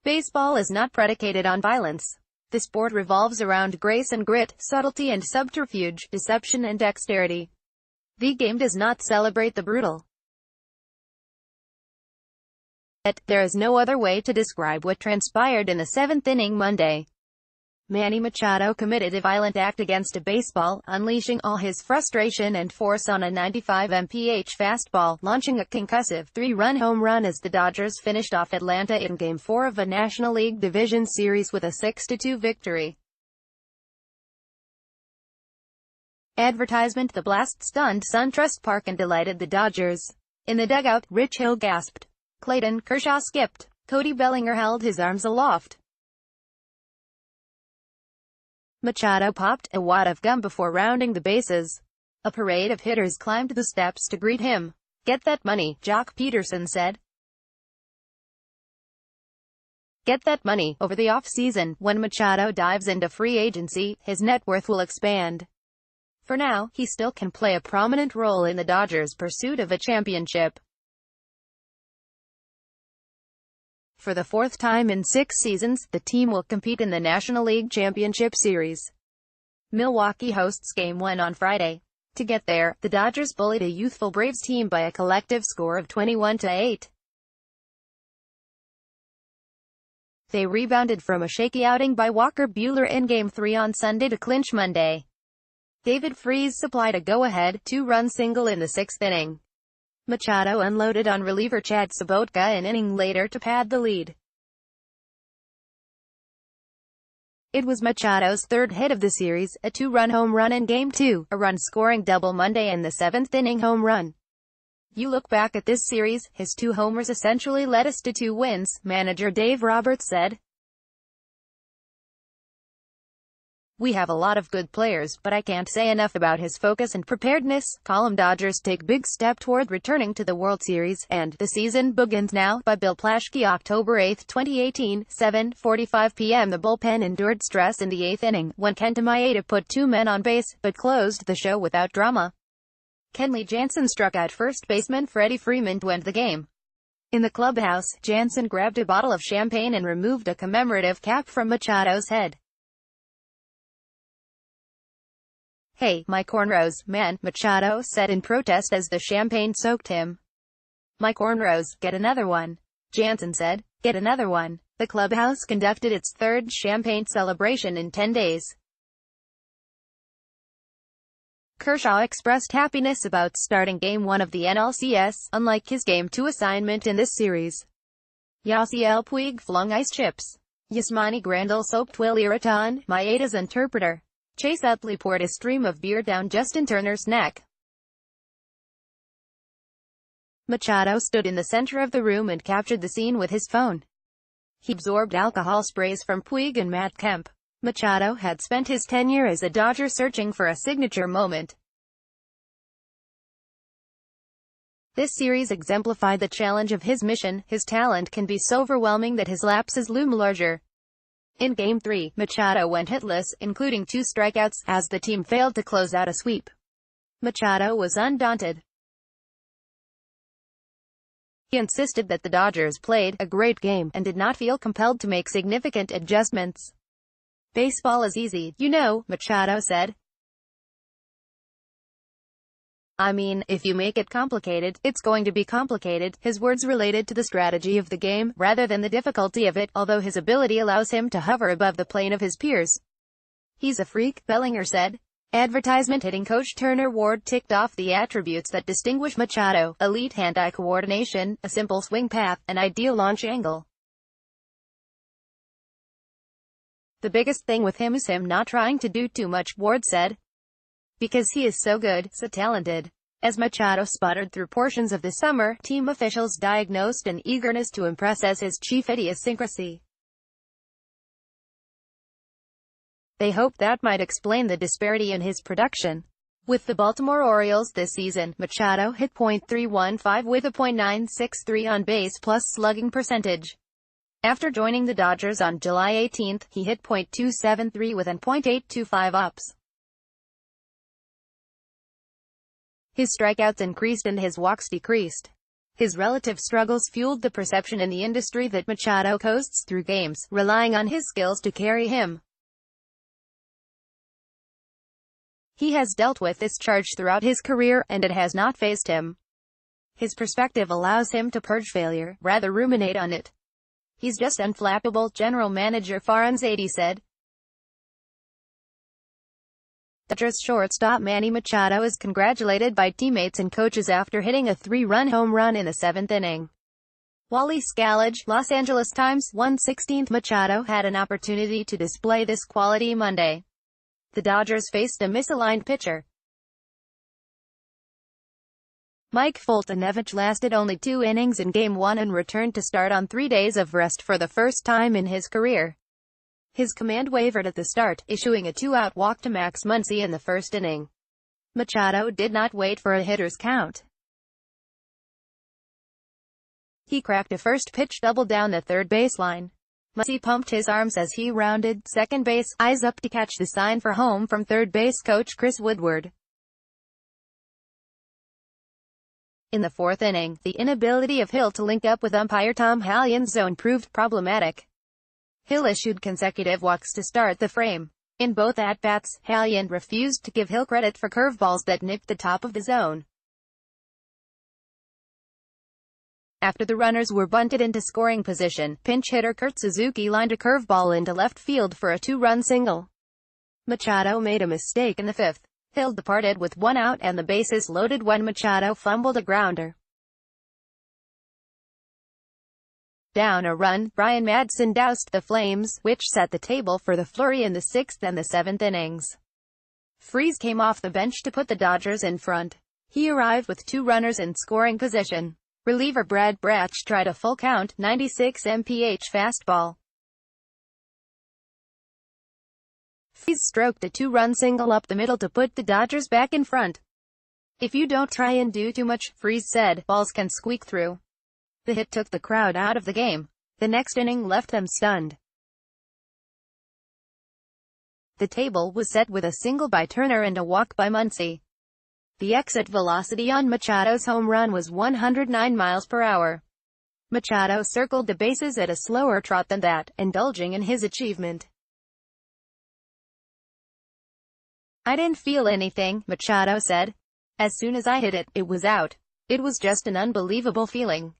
Baseball is not predicated on violence. The sport revolves around grace and grit, subtlety and subterfuge, deception and dexterity. The game does not celebrate the brutal. Yet, there is no other way to describe what transpired in the seventh inning Monday. Manny Machado committed a violent act against a baseball, unleashing all his frustration and force on a 95 mph fastball, launching a concussive 3-run home run as the Dodgers finished off Atlanta in Game 4 of a National League Division Series with a 6-2 victory. Advertisement: The blast stunned SunTrust Park and delighted the Dodgers. In the dugout, Rich Hill gasped. Clayton Kershaw skipped. Cody Bellinger held his arms aloft. Machado popped a wad of gum before rounding the bases. A parade of hitters climbed the steps to greet him. "Get that money," Jock Peterson said. "Get that money." Over the off-season, when Machado dives into free agency, his net worth will expand. For now, he still can play a prominent role in the Dodgers' pursuit of a championship. For the fourth time in 6 seasons, the team will compete in the National League Championship Series. Milwaukee hosts Game 1 on Friday. To get there, the Dodgers bullied a youthful Braves team by a collective score of 21-8. They rebounded from a shaky outing by Walker Buehler in Game 3 on Sunday to clinch Monday. David Freese supplied a go-ahead, 2-run single in the 6th inning. Machado unloaded on reliever Chad Sobotka an inning later to pad the lead. It was Machado's third hit of the series, a 2-run home run in Game 2, a run-scoring double Monday and the 7th-inning home run. "You look back at this series, his 2 homers essentially led us to 2 wins, manager Dave Roberts said. "We have a lot of good players, but I can't say enough about his focus and preparedness." Column: Dodgers take big step toward returning to the World Series, and "The Season Begins Now," by Bill Plaschke. October 8, 2018, 7:45 p.m. The bullpen endured stress in the 8th inning, when Kenta Maeda put 2 men on base, but closed the show without drama. Kenley Jansen struck out first baseman Freddie Freeman to end the game. In the clubhouse, Jansen grabbed a bottle of champagne and removed a commemorative cap from Machado's head. "Hey, my cornrows, man," Machado said in protest as the champagne soaked him. "My cornrows, get another one," Jansen said. "Get another one." The clubhouse conducted its 3rd champagne celebration in 10 days. Kershaw expressed happiness about starting Game 1 of the NLCS, unlike his Game 2 assignment in this series. Yasiel Puig flung ice chips. Yasmani Grandal soaked Will Iraton, Maeda's interpreter. Chase Utley poured a stream of beer down Justin Turner's neck. Machado stood in the center of the room and captured the scene with his phone. He absorbed alcohol sprays from Puig and Matt Kemp. Machado had spent his tenure as a Dodger searching for a signature moment. This series exemplified the challenge of his mission. His talent can be so overwhelming that his lapses loom larger. In Game 3, Machado went hitless, including 2 strikeouts, as the team failed to close out a sweep. Machado was undaunted. He insisted that the Dodgers played a great game, and did not feel compelled to make significant adjustments. "Baseball is easy, you know," Machado said. "I mean, if you make it complicated, it's going to be complicated." His words related to the strategy of the game, rather than the difficulty of it, although his ability allows him to hover above the plane of his peers. "He's a freak," Bellinger said. Advertisement: hitting coach Turner Ward ticked off the attributes that distinguish Machado: elite hand-eye coordination, a simple swing path, an ideal launch angle. "The biggest thing with him is him not trying to do too much," Ward said. "Because he is so good, so talented." As Machado sputtered through portions of the summer, team officials diagnosed an eagerness to impress as his chief idiosyncrasy. They hoped that might explain the disparity in his production. With the Baltimore Orioles this season, Machado hit .315 with a .963 on-base plus slugging percentage. After joining the Dodgers on July 18, he hit .273 with an .825 ops. His strikeouts increased and his walks decreased. His relative struggles fueled the perception in the industry that Machado coasts through games, relying on his skills to carry him. He has dealt with this charge throughout his career, and it has not fazed him. His perspective allows him to purge failure, rather ruminate on it. He's just unflappable, General Manager Faranzadi said. Dodgers shortstop Manny Machado is congratulated by teammates and coaches after hitting a 3-run home run in the 7th inning. Wally Scalage, Los Angeles Times, 1/16. Machado had an opportunity to display this quality Monday. The Dodgers faced a misaligned pitcher. Mike Foltynewicz lasted only 2 innings in Game 1 and returned to start on 3 days of rest for the first time in his career. His command wavered at the start, issuing a 2-out walk to Max Muncy in the first inning. Machado did not wait for a hitter's count. He cracked a first-pitch double down the third baseline. Muncy pumped his arms as he rounded second base, eyes up to catch the sign for home from third base coach Chris Woodward. In the 4th inning, the inability of Hill to link up with umpire Tom Hallion's zone proved problematic. Hill issued consecutive walks to start the frame. In both at-bats, Hallion refused to give Hill credit for curveballs that nipped the top of the zone. After the runners were bunted into scoring position, pinch hitter Kurt Suzuki lined a curveball into left field for a 2-run single. Machado made a mistake in the 5th. Hill departed with 1 out and the bases loaded when Machado fumbled a grounder. Down a run, Brian Madsen doused the Flames, which set the table for the flurry in the 6th and the 7th innings. Freese came off the bench to put the Dodgers in front. He arrived with 2 runners in scoring position. Reliever Brad Brach tried a full count, 96 mph fastball. Freese stroked a 2-run single up the middle to put the Dodgers back in front. "If you don't try and do too much," Freese said, "balls can squeak through." The hit took the crowd out of the game. The next inning left them stunned. The table was set with a single by Turner and a walk by Muncy. The exit velocity on Machado's home run was 109 miles per hour. Machado circled the bases at a slower trot than that, indulging in his achievement. "I didn't feel anything," Machado said. "As soon as I hit it, it was out. It was just an unbelievable feeling."